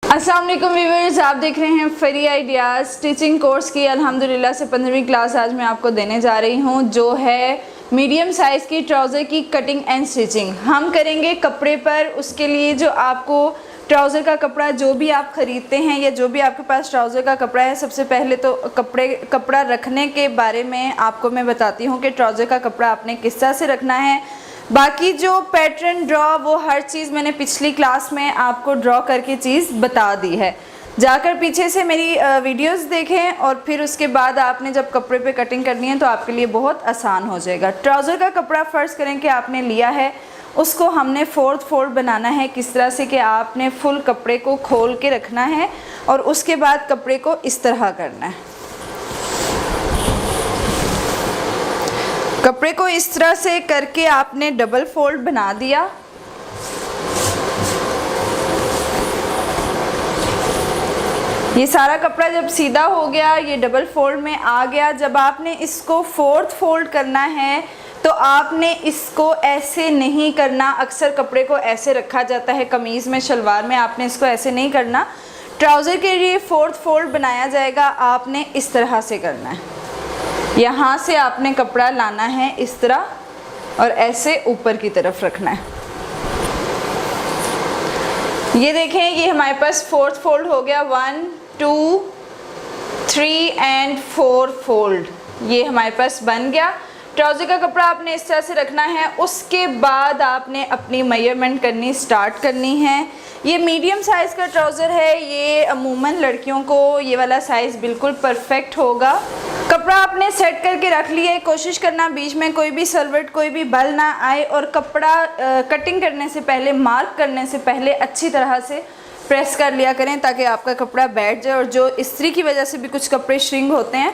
अस्सलाम वालेकुम व्यूअर्स, आप देख रहे हैं फरी आइडियाज़ स्टिचिंग कोर्स की अल्हम्दुलिल्लाह से 15वीं क्लास आज मैं आपको देने जा रही हूं, जो है मीडियम साइज़ की ट्राउज़र की कटिंग एंड स्टिचिंग हम करेंगे कपड़े पर। उसके लिए जो आपको ट्राउज़र का कपड़ा जो भी आप ख़रीदते हैं या जो भी आपके पास ट्राउज़र का कपड़ा है, सबसे पहले तो कपड़ा रखने के बारे में आपको मैं बताती हूँ कि ट्राउज़र का कपड़ा आपने किस तरह से रखना है। बाकी जो पैटर्न ड्रॉ वो हर चीज़ मैंने पिछली क्लास में आपको ड्रॉ करके चीज़ बता दी है। जाकर पीछे से मेरी वीडियोस देखें और फिर उसके बाद आपने जब कपड़े पे कटिंग करनी है तो आपके लिए बहुत आसान हो जाएगा। ट्राउज़र का कपड़ा फ़र्ज़ करें कि आपने लिया है, उसको हमने फोर्थ फोल्ड बनाना है। किस तरह से कि आपने फुल कपड़े को खोल के रखना है और उसके बाद कपड़े को इस तरह करना है। कपड़े को इस तरह से करके आपने डबल फोल्ड बना दिया। ये सारा कपड़ा जब सीधा हो गया, ये डबल फोल्ड में आ गया, जब आपने इसको फोर्थ फोल्ड करना है तो आपने इसको ऐसे नहीं करना। अक्सर कपड़े को ऐसे रखा जाता है, कमीज़ में शलवार में आपने इसको ऐसे नहीं करना। ट्राउज़र के लिए फोर्थ फोल्ड बनाया जाएगा, आपने इस तरह से करना है। यहाँ से आपने कपड़ा लाना है इस तरह और ऐसे ऊपर की तरफ रखना है। ये देखें, ये हमारे पास फोर्थ फोल्ड हो गया। 1 2 3 एंड 4 फोल्ड ये हमारे पास बन गया। ट्राउज़र का कपड़ा आपने इस तरह से रखना है। उसके बाद आपने अपनी मेजरमेंट करनी स्टार्ट करनी है। ये मीडियम साइज़ का ट्राउज़र है, ये अमूमन लड़कियों को ये वाला साइज़ बिल्कुल परफेक्ट होगा। कपड़ा आपने सेट करके रख लिया है। कोशिश करना बीच में कोई भी सलवट कोई भी बल ना आए और कपड़ा कटिंग करने से पहले, मार्क करने से पहले अच्छी तरह से प्रेस कर लिया करें ताकि आपका कपड़ा बैठ जाए और जो इस्त्री की वजह से भी कुछ कपड़े श्रिंक होते हैं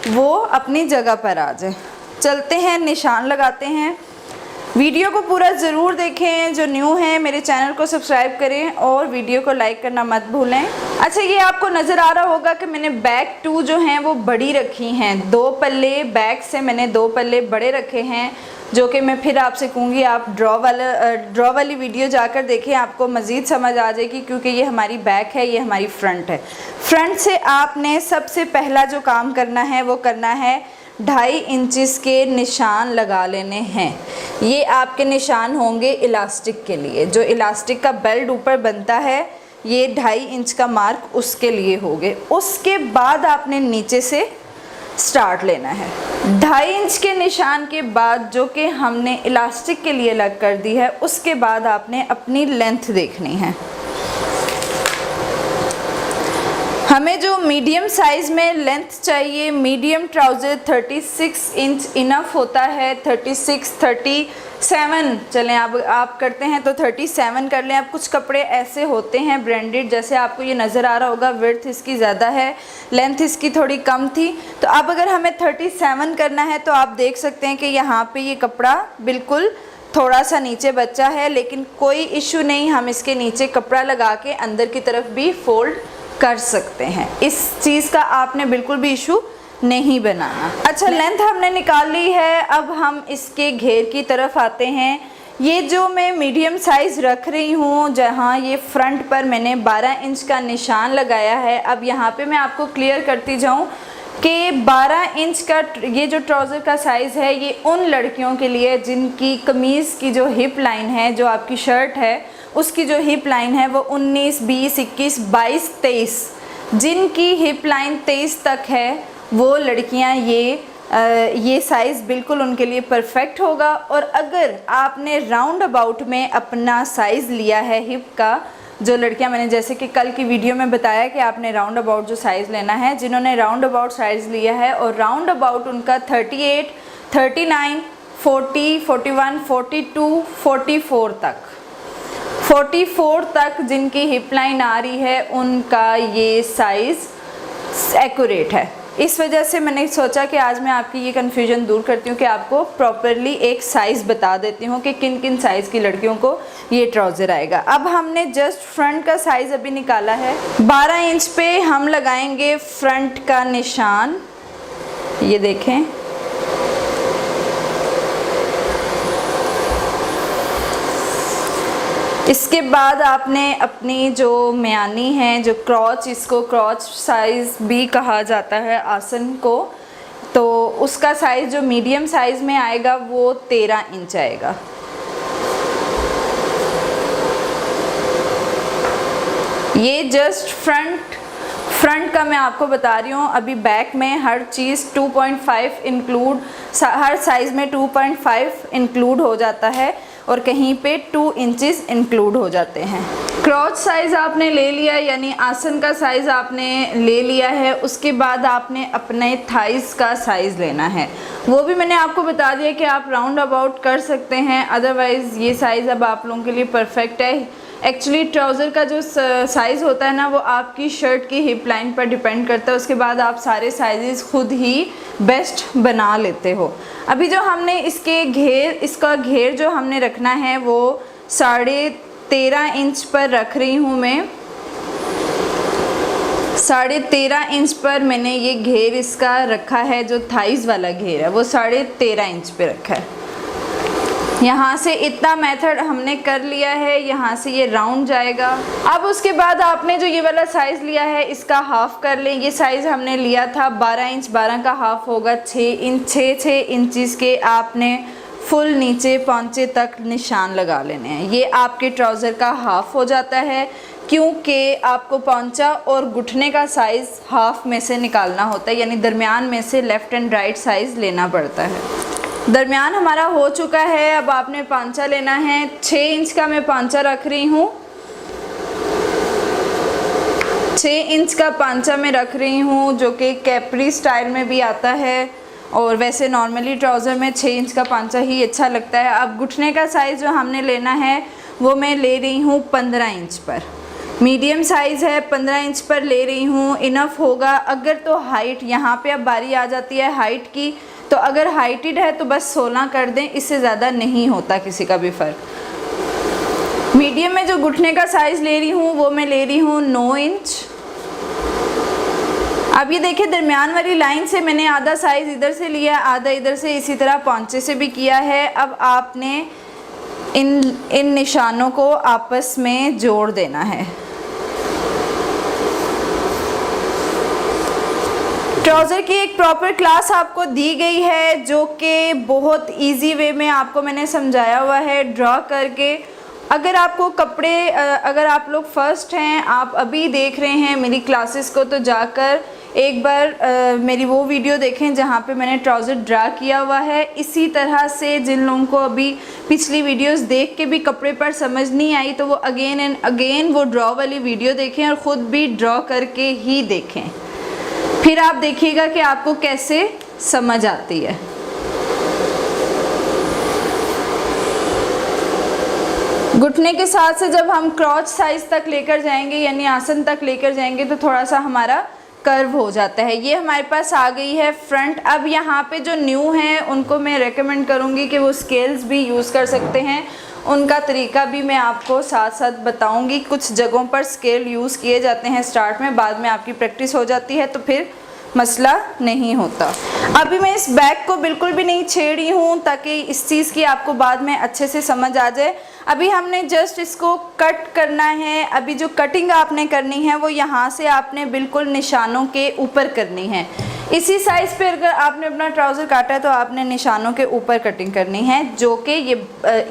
वो अपनी जगह पर आ जाए। चलते हैं, निशान लगाते हैं। वीडियो को पूरा ज़रूर देखें। जो न्यू हैं मेरे चैनल को सब्सक्राइब करें और वीडियो को लाइक करना मत भूलें। अच्छा, ये आपको नज़र आ रहा होगा कि मैंने बैक 2 जो हैं वो बड़ी रखी हैं। 2 पल्ले बैक से मैंने 2 पल्ले बड़े रखे हैं, जो कि मैं फिर आपसे कहूँगी आप ड्रॉ वाली वीडियो जाकर देखें, आपको मज़ीद समझ आ जाएगी। क्योंकि ये हमारी बैक है, ये हमारी फ्रंट है। फ्रंट से आपने सबसे पहला जो काम करना है वो करना है 2.5 इंचेस के निशान लगा लेने हैं। ये आपके निशान होंगे इलास्टिक के लिए। जो इलास्टिक का बेल्ट ऊपर बनता है, ये 2.5 इंच का मार्क उसके लिए होंगे। उसके बाद आपने नीचे से स्टार्ट लेना है। 2.5 इंच के निशान के बाद जो कि हमने इलास्टिक के लिए अलग कर दी है, उसके बाद आपने अपनी लेंथ देखनी है। हमें जो मीडियम साइज़ में लेंथ चाहिए, मीडियम ट्राउज़र 36 इंच इनफ होता है। 36 37 चलें, आप करते हैं तो 37 कर लें। अब कुछ कपड़े ऐसे होते हैं ब्रांडेड, जैसे आपको ये नज़र आ रहा होगा, विड्थ इसकी ज़्यादा है, लेंथ इसकी थोड़ी कम थी। तो अब अगर हमें 37 करना है तो आप देख सकते हैं कि यहाँ पे ये कपड़ा बिल्कुल थोड़ा सा नीचे बचा है, लेकिन कोई इशू नहीं, हम इसके नीचे कपड़ा लगा के अंदर की तरफ भी फोल्ड कर सकते हैं। इस चीज़ का आपने बिल्कुल भी इशू नहीं बनाना। अच्छा, लेंथ हमने निकाल ली है। अब हम इसके घेर की तरफ आते हैं। ये जो मैं मीडियम साइज़ रख रही हूँ, जहाँ ये फ्रंट पर मैंने 12 इंच का निशान लगाया है। अब यहाँ पे मैं आपको क्लियर करती जाऊँ कि 12 इंच का ये जो ट्राउज़र का साइज़ है, ये उन लड़कियों के लिए जिनकी कमीज़ की जो हिप लाइन है, जो आपकी शर्ट है उसकी जो हिप लाइन है वो 19 20 21 22 23, जिनकी हिप लाइन 23 तक है वो लड़कियां ये साइज़ बिल्कुल उनके लिए परफेक्ट होगा। और अगर आपने राउंड अबाउट में अपना साइज़ लिया है हिप का, जो लड़कियां, मैंने जैसे कि कल की वीडियो में बताया कि आपने राउंड अबाउट जो साइज़ लेना है, जिन्होंने राउंड अबाउट साइज़ लिया है और राउंड अबाउट उनका 38 39 40 41 42 44 तक 44 तक जिनकी हिप लाइन आ रही है, उनका ये साइज़ एक्यूरेट है। इस वजह से मैंने सोचा कि आज मैं आपकी ये कन्फ्यूजन दूर करती हूँ कि आपको प्रॉपरली एक साइज़ बता देती हूँ कि किन किन साइज़ की लड़कियों को ये ट्राउज़र आएगा। अब हमने जस्ट फ्रंट का साइज़ अभी निकाला है। 12 इंच पे हम लगाएंगे फ्रंट का निशान। ये देखें, इसके बाद आपने अपनी जो म्यानी है, जो क्रॉच, इसको क्रॉच साइज़ भी कहा जाता है आसन को, तो उसका साइज़ जो मीडियम साइज़ में आएगा वो 13 इंच आएगा। ये जस्ट फ्रंट का मैं आपको बता रही हूँ। अभी बैक में हर चीज़ 2.5 इंक्लूड, हर साइज़ में 2.5 इंक्लूड हो जाता है और कहीं पे 2 इंचेस इंक्लूड हो जाते हैं। क्रॉच साइज़ आपने ले लिया, यानी आसन का साइज़ आपने ले लिया है। उसके बाद आपने अपने थाइस का साइज़ लेना है। वो भी मैंने आपको बता दिया कि आप राउंड अबाउट कर सकते हैं, अदरवाइज़ ये साइज़ अब आप लोगों के लिए परफेक्ट है। एक्चुअली ट्राउज़र का जो साइज़ होता है ना, वो आपकी शर्ट की हिप लाइन पर डिपेंड करता है। उसके बाद आप सारे साइज़ खुद ही बेस्ट बना लेते हो। अभी जो हमने इसका घेर जो हमने रखना है वो 13.5 इंच पर रख रही हूँ मैं। 13.5 इंच पर मैंने ये घेर इसका रखा है। जो थाइस वाला घेर है वो 13.5 इंच पे रखा है। यहाँ से इतना मेथड हमने कर लिया है, यहाँ से ये राउंड जाएगा। अब उसके बाद आपने जो ये वाला साइज़ लिया है इसका हाफ़ कर लें। ये साइज़ हमने लिया था 12 इंच, 12 का हाफ़ होगा 6 इंच। 6 इंचज़ के आपने फुल नीचे पहुँचे तक निशान लगा लेने हैं। ये आपके ट्राउज़र का हाफ़ हो जाता है, क्योंकि आपको पहुँचा और घुटने का साइज़ हाफ़ में से निकालना होता है, यानी दरमियान में से लेफ़्ट एंड राइट साइज़ लेना पड़ता है। दरमियान हमारा हो चुका है। अब आपने पांचा लेना है। 6 इंच का मैं पांचा रख रही हूँ। 6 इंच का पांचा मैं रख रही हूँ, जो कि कैपरी स्टाइल में भी आता है और वैसे नॉर्मली ट्राउज़र में 6 इंच का पांचा ही अच्छा लगता है। अब घुटने का साइज़ जो हमने लेना है वो मैं ले रही हूँ 15 इंच पर। मीडियम साइज़ है, 15 इंच पर ले रही हूँ, इनफ होगा। अगर तो हाइट, यहाँ पे अब बारी आ जाती है हाइट की, तो अगर हाइटेड है तो बस 16 कर दें, इससे ज़्यादा नहीं होता किसी का भी फ़र्क। मीडियम में जो घुटने का साइज़ ले रही हूँ वो मैं ले रही हूँ 9 इंच। अब ये देखिए दरमियान वाली लाइन से मैंने आधा साइज़ इधर से लिया, आधा इधर से, इसी तरह पौंचे से भी किया है। अब आपने इन निशानों को आपस में जोड़ देना है। ट्राउज़र की एक प्रॉपर क्लास आपको दी गई है, जो कि बहुत इजी वे में आपको मैंने समझाया हुआ है ड्रा करके। अगर आपको कपड़े, अगर आप लोग फर्स्ट हैं, आप अभी देख रहे हैं मेरी क्लासेस को, तो जाकर एक बार मेरी वो वीडियो देखें जहाँ पे मैंने ट्राउज़र ड्रा किया हुआ है। इसी तरह से जिन लोगों को अभी पिछली वीडियोस देख के भी कपड़े पर समझ नहीं आई, तो वो अगेन एंड अगेन वो ड्रॉ वाली वीडियो देखें और ख़ुद भी ड्रॉ करके ही देखें। फिर आप देखिएगा कि आपको कैसे समझ आती है। घुटने के साथ से जब हम क्रॉच साइज तक लेकर जाएंगे, यानी आसन तक लेकर जाएंगे, तो थोड़ा सा हमारा कर्व हो जाता है। ये हमारे पास आ गई है फ्रंट। अब यहाँ पे जो न्यू हैं उनको मैं रेकमेंड करूँगी कि वो स्केल्स भी यूज़ कर सकते हैं। उनका तरीका भी मैं आपको साथ साथ बताऊंगी। कुछ जगहों पर स्केल यूज़ किए जाते हैं स्टार्ट में, बाद में आपकी प्रैक्टिस हो जाती है तो फिर मसला नहीं होता। अभी मैं इस बैक को बिल्कुल भी नहीं छेड़ी हूँ, ताकि इस चीज़ की आपको बाद में अच्छे से समझ आ जाए। अभी हमने जस्ट इसको कट करना है। अभी जो कटिंग आपने करनी है वो यहाँ से आपने बिल्कुल निशानों के ऊपर करनी है। इसी साइज़ पे अगर आपने अपना ट्राउज़र काटा है तो आपने निशानों के ऊपर कटिंग करनी है, जो कि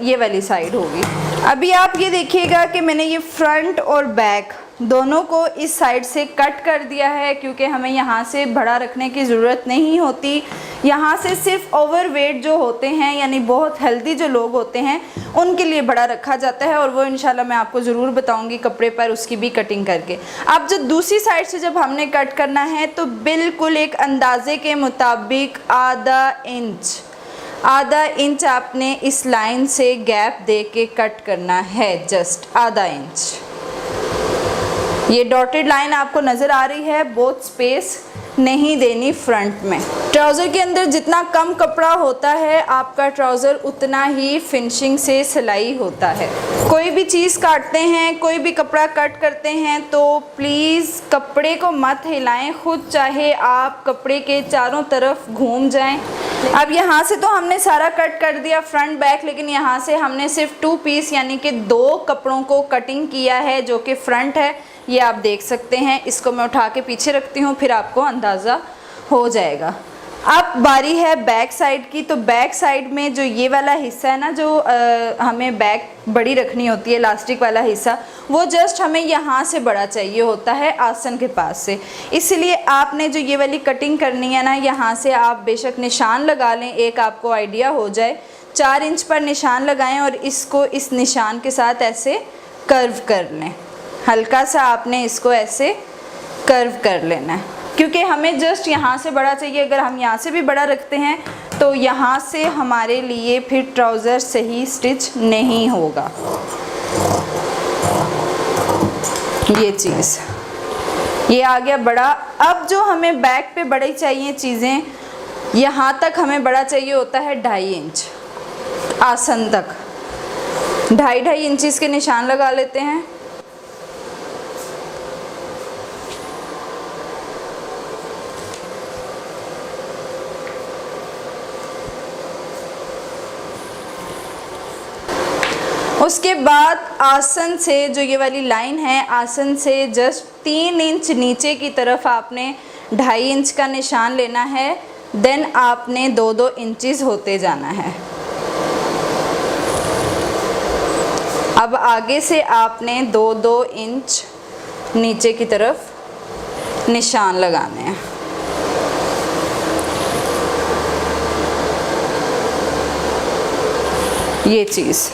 ये वाली साइड होगी। अभी आप ये देखिएगा कि मैंने ये फ्रंट और बैक दोनों को इस साइड से कट कर दिया है, क्योंकि हमें यहाँ से बड़ा रखने की ज़रूरत नहीं होती। यहाँ से सिर्फ ओवरवेट जो होते हैं, यानी बहुत हेल्दी जो लोग होते हैं, उनके लिए बड़ा रखा जाता है, और वो इंशाल्लाह मैं आपको ज़रूर बताऊंगी कपड़े पर उसकी भी कटिंग करके। अब जो दूसरी साइड से जब हमने कट करना है तो बिल्कुल एक अंदाजे के मुताबिक आधा इंच आपने इस लाइन से गैप दे के कट करना है, जस्ट आधा इंच। ये डॉटेड लाइन आपको नज़र आ रही है, बहुत स्पेस नहीं देनी फ्रंट में। ट्राउज़र के अंदर जितना कम कपड़ा होता है आपका ट्राउज़र उतना ही फिनिशिंग से सिलाई होता है। कोई भी चीज़ काटते हैं, कोई भी कपड़ा कट करते हैं तो प्लीज़ कपड़े को मत हिलाएं, खुद चाहे आप कपड़े के चारों तरफ घूम जाएं। अब यहाँ से तो हमने सारा कट कर दिया फ्रंट बैक, लेकिन यहाँ से हमने सिर्फ 2 पीस यानी कि 2 कपड़ों को कटिंग किया है, जो कि फ्रंट है, ये आप देख सकते हैं। इसको मैं उठा के पीछे रखती हूँ, फिर आपको अंदाज़ा हो जाएगा। अब बारी है बैक साइड की। तो बैक साइड में जो ये वाला हिस्सा है ना, जो हमें बैक बड़ी रखनी होती है, इलास्टिक वाला हिस्सा, वो जस्ट हमें यहाँ से बड़ा चाहिए होता है आसन के पास से। इसलिए आपने जो ये वाली कटिंग करनी है ना, यहाँ से आप बेशक निशान लगा लें, एक आपको आइडिया हो जाए। 4 इंच पर निशान लगाएं और इसको इस निशान के साथ ऐसे कर्व कर लें। हल्का सा आपने इसको ऐसे कर्व कर लेना है, क्योंकि हमें जस्ट यहाँ से बड़ा चाहिए। अगर हम यहाँ से भी बड़ा रखते हैं तो यहाँ से हमारे लिए फिर ट्राउज़र सही स्टिच नहीं होगा। ये चीज़, ये आ गया बड़ा। अब जो हमें बैक पे बड़ी चाहिए चीज़ें, यहाँ तक हमें बड़ा चाहिए होता है 2.5 इंच आसन तक। 2.5 इंचेस के निशान लगा लेते हैं। उसके बाद आसन से जो ये वाली लाइन है, आसन से जस्ट 3 इंच नीचे की तरफ आपने 2.5 इंच का निशान लेना है। देन आपने 2-2 इंचेस होते जाना है। अब आगे से आपने 2-2 इंच नीचे की तरफ निशान लगाने हैं। ये चीज़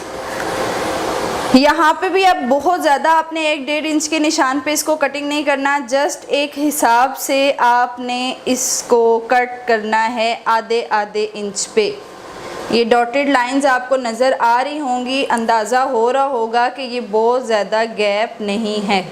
यहाँ पे भी अब बहुत ज़्यादा आपने 1-1.5 इंच के निशान पे इसको कटिंग नहीं करना, जस्ट एक हिसाब से आपने इसको कट करना है आधे इंच पे। ये डॉटेड लाइंस आपको नज़र आ रही होंगी, अंदाज़ा हो रहा होगा कि ये बहुत ज़्यादा गैप नहीं है।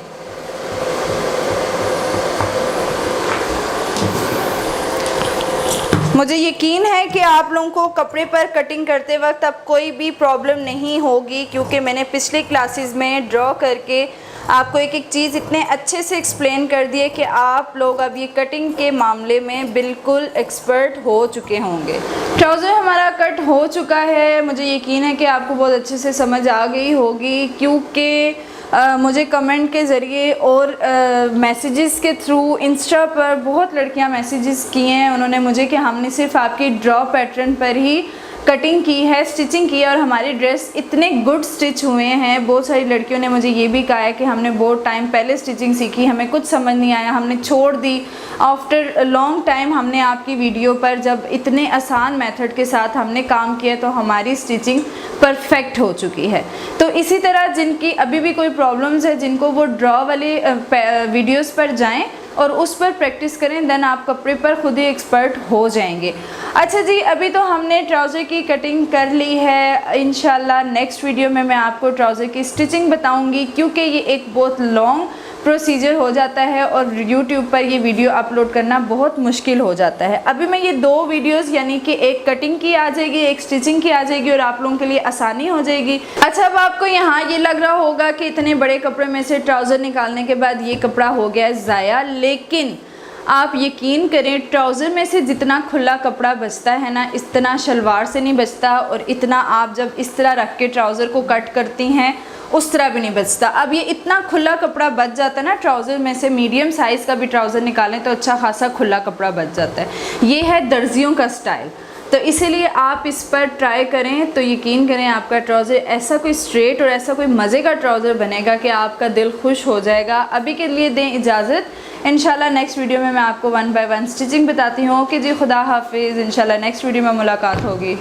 मुझे यकीन है कि आप लोगों को कपड़े पर कटिंग करते वक्त अब कोई भी प्रॉब्लम नहीं होगी, क्योंकि मैंने पिछले क्लासेस में ड्रॉ करके आपको एक एक चीज़ इतने अच्छे से एक्सप्लेन कर दी है कि आप लोग अब ये कटिंग के मामले में बिल्कुल एक्सपर्ट हो चुके होंगे। ट्राउज़र हमारा कट हो चुका है। मुझे यकीन है कि आपको बहुत अच्छे से समझ आ गई होगी, क्योंकि मुझे कमेंट के ज़रिए और मैसेजेस के थ्रू इंस्टा पर बहुत लड़कियां मैसेजेस किए हैं उन्होंने मुझे कि हमने सिर्फ आपकी ड्रॉ पैटर्न पर ही कटिंग की है, स्टिचिंग की है और हमारी ड्रेस इतने गुड स्टिच हुए हैं। बहुत सारी लड़कियों ने मुझे ये भी कहा है कि हमने बहुत टाइम पहले स्टिचिंग सीखी, हमें कुछ समझ नहीं आया, हमने छोड़ दी। आफ्टर लॉन्ग टाइम हमने आपकी वीडियो पर जब इतने आसान मेथड के साथ हमने काम किया तो हमारी स्टिचिंग परफेक्ट हो चुकी है। तो इसी तरह जिनकी अभी भी कोई प्रॉब्लम्स है, जिनको वो ड्रॉ वाली वीडियोस पर जाएं और उस पर प्रैक्टिस करें, देन आप कपड़े पर खुद ही एक्सपर्ट हो जाएंगे। अच्छा जी, अभी तो हमने ट्राउज़र की कटिंग कर ली है। इंशाल्लाह नेक्स्ट वीडियो में मैं आपको ट्राउज़र की स्टिचिंग बताऊंगी, क्योंकि ये एक बहुत लॉन्ग प्रोसीजर हो जाता है और YouTube पर ये वीडियो अपलोड करना बहुत मुश्किल हो जाता है। अभी मैं ये 2 वीडियोस यानी कि एक कटिंग की आ जाएगी, एक स्टिचिंग की आ जाएगी और आप लोगों के लिए आसानी हो जाएगी। अच्छा, अब आपको यहाँ ये लग रहा होगा कि इतने बड़े कपड़े में से ट्राउज़र निकालने के बाद ये कपड़ा हो गया ज़ाया, लेकिन आप यकीन करें ट्राउज़र में से जितना खुला कपड़ा बचता है ना, इतना शलवार से नहीं बचता, और इतना आप जब इस तरह रख के ट्राउज़र को कट करती हैं उस तरह भी नहीं बचता। अब ये इतना खुला कपड़ा बच जाता है ना ट्राउज़र में से, मीडियम साइज़ का भी ट्राउज़र निकालें तो अच्छा खासा खुला कपड़ा बच जाता है। ये है दर्जियों का स्टाइल, तो इसीलिए आप इस पर ट्राई करें तो यकीन करें आपका ट्राउज़र ऐसा कोई स्ट्रेट और ऐसा कोई मज़े का ट्राउज़र बनेगा कि आपका दिल खुश हो जाएगा। अभी के लिए दें इजाज़त, इंशाल्लाह नेक्स्ट वीडियो में मैं आपको 1 बाय 1 स्टिचिंग बताती हूँ। ओके जी, खुदा हाफिज़, इंशाल्लाह नेक्स्ट वीडियो में मुलाकात होगी।